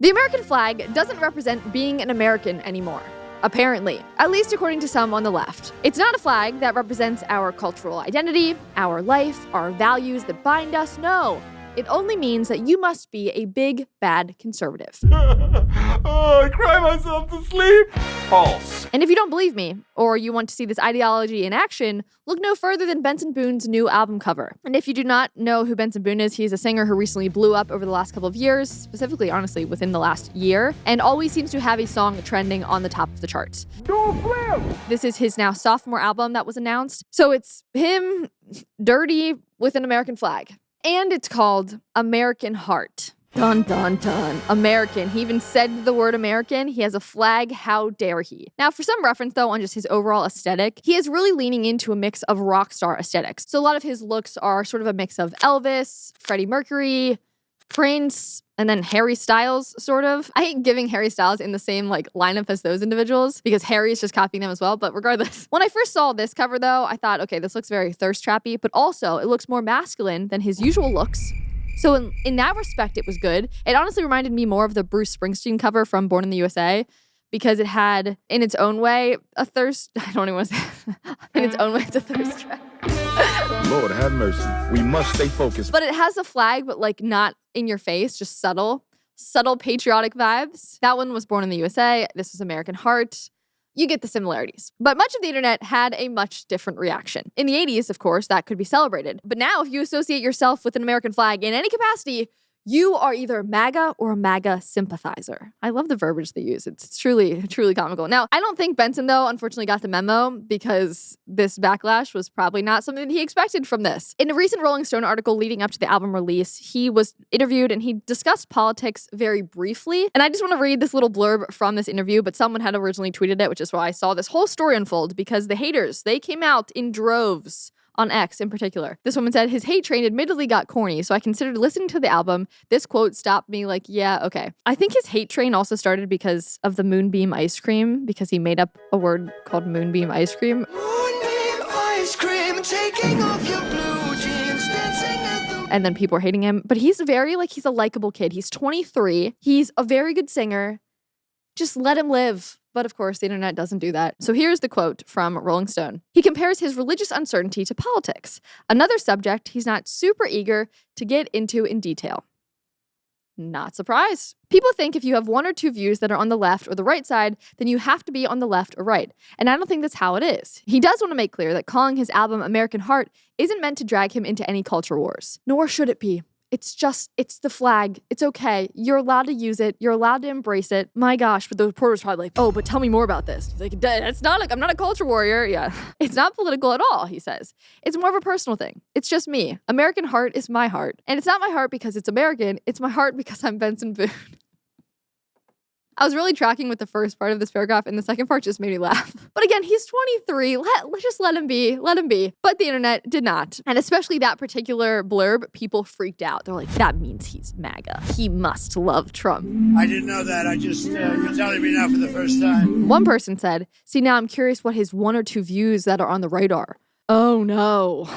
The American flag doesn't represent being an American anymore. Apparently, at least according to some on the left. It's not a flag that represents our cultural identity, our life, our values that bind us. No, it only means that you must be a big, bad conservative. I cry myself to sleep. False. And if you don't believe me, or you want to see this ideology in action, look no further than Benson Boone's new album cover. And if you do not know who Benson Boone is, he's a singer who recently blew up over the last couple of years, specifically, honestly, within the last year, and always seems to have a song trending on the top of the charts. This is his now sophomore album that was announced. So it's him, dirty, with an American flag. And it's called American Heart. Dun, dun, dun. American. He even said the word American. He has a flag. How dare he? Now, for some reference, though, on just his overall aesthetic, he is really leaning into a mix of rock star aesthetics. So a lot of his looks are sort of a mix of Elvis, Freddie Mercury, Prince, and then Harry Styles, sort of. I hate giving Harry Styles in the same lineup as those individuals because Harry's just copying them as well. But regardless, when I first saw this cover, though, I thought, okay, this looks very thirst trappy, but also it looks more masculine than his usual looks. So in that respect, it was good. It honestly reminded me more of the Bruce Springsteen cover from Born in the USA because it had, in its own way, a thirst. I don't even want to say in its own way, it's a thirst trap. Lord have mercy. We must stay focused. But it has a flag, but not in your face, just subtle patriotic vibes. That one was Born in the USA. This was American Heart. You get the similarities. But much of the internet had a much different reaction. In the 80s, of course, that could be celebrated. But now, if you associate yourself with an American flag in any capacity, you are either a MAGA or a MAGA sympathizer. I love the verbiage they use. It's truly, truly comical. Now, I don't think Benson, though, unfortunately got the memo because this backlash was probably not something that he expected from this. In a recent Rolling Stone article leading up to the album release, he was interviewed and he discussed politics very briefly. And I just want to read this little blurb from this interview, but someone had originally tweeted it, which is why I saw this whole story unfold because the haters, they came out in droves. On X in particular. This woman said, his hate train admittedly got corny, so I considered listening to the album. This quote stopped me yeah, okay. I think his hate train also started because of the Moonbeam ice cream, because he made up a word called Moonbeam ice cream. Moonbeam ice cream, taking off your blue jeans, dancing at the... And then people are hating him. But he's very, he's a likable kid. He's 23. He's a very good singer. Just let him live. But of course, the internet doesn't do that. So here's the quote from Rolling Stone. He compares his religious uncertainty to politics, another subject he's not super eager to get into in detail. Not surprised. People think if you have one or two views that are on the left or the right side, then you have to be on the left or right. And I don't think that's how it is. He does want to make clear that calling his album American Heart isn't meant to drag him into any culture wars. Nor should it be. It's the flag. It's okay. You're allowed to use it. You're allowed to embrace it. My gosh, but the reporter's probably like, oh, but tell me more about this. He's like, it's not I'm not a culture warrior. Yeah. It's not political at all, he says. It's more of a personal thing. It's just me. American Heart is my heart. And it's not my heart because it's American. It's my heart because I'm Benson Boone. I was really tracking with the first part of this paragraph, and the second part just made me laugh. But again, he's 23. Let's just let him be. Let him be. But the internet did not. And especially that particular blurb, people freaked out. They're like, that means he's MAGA. He must love Trump. I didn't know that. You're telling me now for the first time. One person said, see, now I'm curious what his one or two views that are on the right are. Oh, no.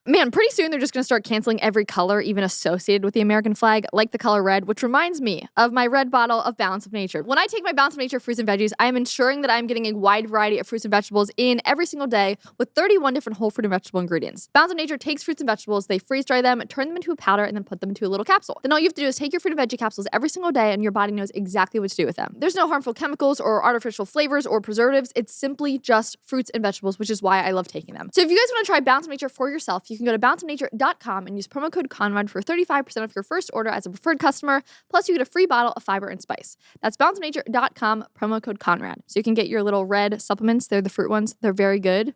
Man, pretty soon they're just going to start canceling every color even associated with the American flag, like the color red, which reminds me of my red bottle of Balance of Nature. When I take my Balance of Nature fruits and veggies, I am ensuring that I'm getting a wide variety of fruits and vegetables in every single day with 31 different whole fruit and vegetable ingredients. Balance of Nature takes fruits and vegetables, they freeze dry them, turn them into a powder, and then put them into a little capsule. Then all you have to do is take your fruit and veggie capsules every single day and your body knows exactly what to do with them. There's no harmful chemicals or artificial flavors or preservatives. It's simply just fruits and vegetables, which is why I love taking them. So if you guys want to try Balance of Nature for yourself, you can go to balanceofnature.com and use promo code Conrad for 35% off your first order as a preferred customer. Plus, you get a free bottle of fiber and spice. That's balanceofnature.com, promo code Conrad. So you can get your little red supplements. They're the fruit ones. They're very good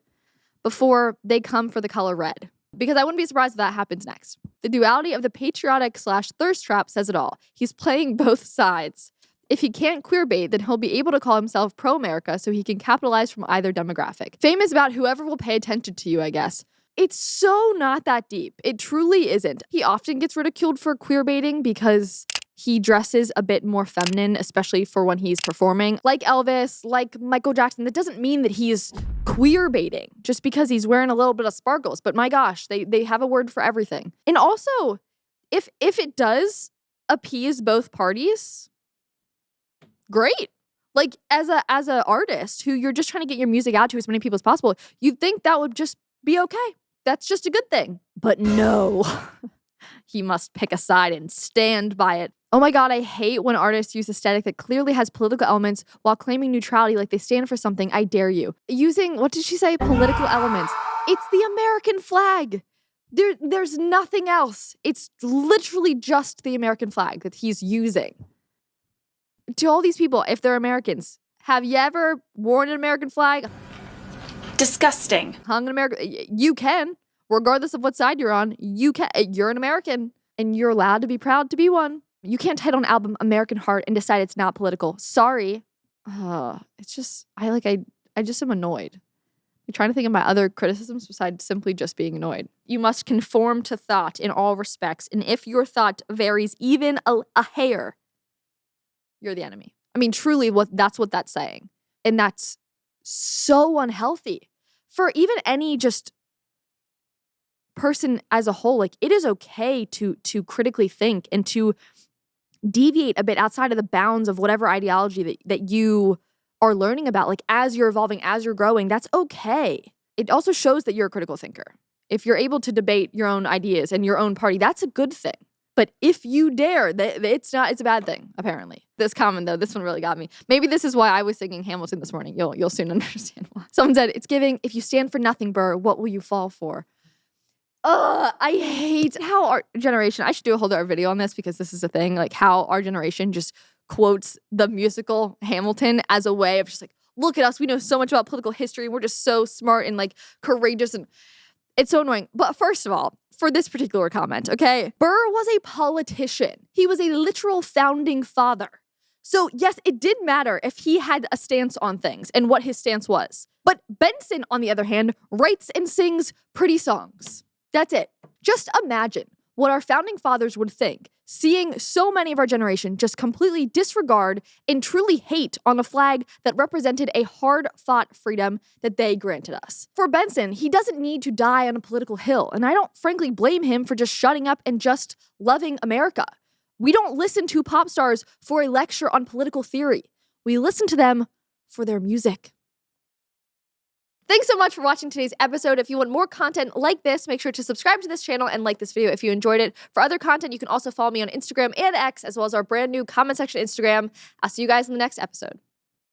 before they come for the color red. Because I wouldn't be surprised if that happens next. The duality of the patriotic/thirst trap says it all. He's playing both sides. If he can't queerbait, then he'll be able to call himself pro-America so he can capitalize from either demographic. Fame is about whoever will pay attention to you, I guess. It's so not that deep. It truly isn't. He often gets ridiculed for queerbaiting because he dresses a bit more feminine, especially for when he's performing. Like Elvis, like Michael Jackson. That doesn't mean that he's queerbaiting just because he's wearing a little bit of sparkles. But my gosh, they have a word for everything. And also, if it does appease both parties, great. Like as a artist who you're just trying to get your music out to as many people as possible, you'd think that would just be okay. That's just a good thing. But no, he must pick a side and stand by it. Oh my God, I hate when artists use aesthetic that clearly has political elements while claiming neutrality like they stand for something. I dare you. Using, what did she say? Political elements. It's the American flag. There's nothing else. It's literally just the American flag that he's using. To all these people, if they're Americans, have you ever worn an American flag? Disgusting. Hung an American? You can, regardless of what side you're on. You can. You're an American, and you're allowed to be proud to be one. You can't title an album American Heart and decide it's not political. Sorry. It's just I just am annoyed. I'm trying to think of my other criticisms besides simply just being annoyed. You must conform to thought in all respects, and if your thought varies even a hair, you're the enemy. I mean, truly, that's what that's saying. And that's so unhealthy for even any just person as a whole. Like, it is okay to critically think and to deviate a bit outside of the bounds of whatever ideology that you are learning about. Like, as you're evolving, as you're growing, that's okay. It also shows that you're a critical thinker. If you're able to debate your own ideas and your own party, that's a good thing. But if you dare, it's a bad thing, apparently. This comment, though, this one really got me. Maybe this is why I was singing Hamilton this morning. You'll soon understand why. Someone said, it's giving, if you stand for nothing, Burr, what will you fall for? I hate how our generation, I should do a whole other video on this because this is a thing, like how our generation just quotes the musical Hamilton as a way of just like, look at us, we know so much about political history, we're just so smart and like courageous, and it's so annoying. But first of all, for this particular comment, okay, Burr was a politician. He was a literal founding father. So yes, it did matter if he had a stance on things and what his stance was. But Benson, on the other hand, writes and sings pretty songs. That's it. Just imagine what our founding fathers would think, seeing so many of our generation just completely disregard and truly hate on a flag that represented a hard-fought freedom that they granted us. For Benson, he doesn't need to die on a political hill, and I don't frankly blame him for just shutting up and just loving America. We don't listen to pop stars for a lecture on political theory. We listen to them for their music. Thanks so much for watching today's episode. If you want more content like this, make sure to subscribe to this channel and like this video if you enjoyed it. For other content, you can also follow me on Instagram and X, as well as our brand new comment section Instagram. I'll see you guys in the next episode.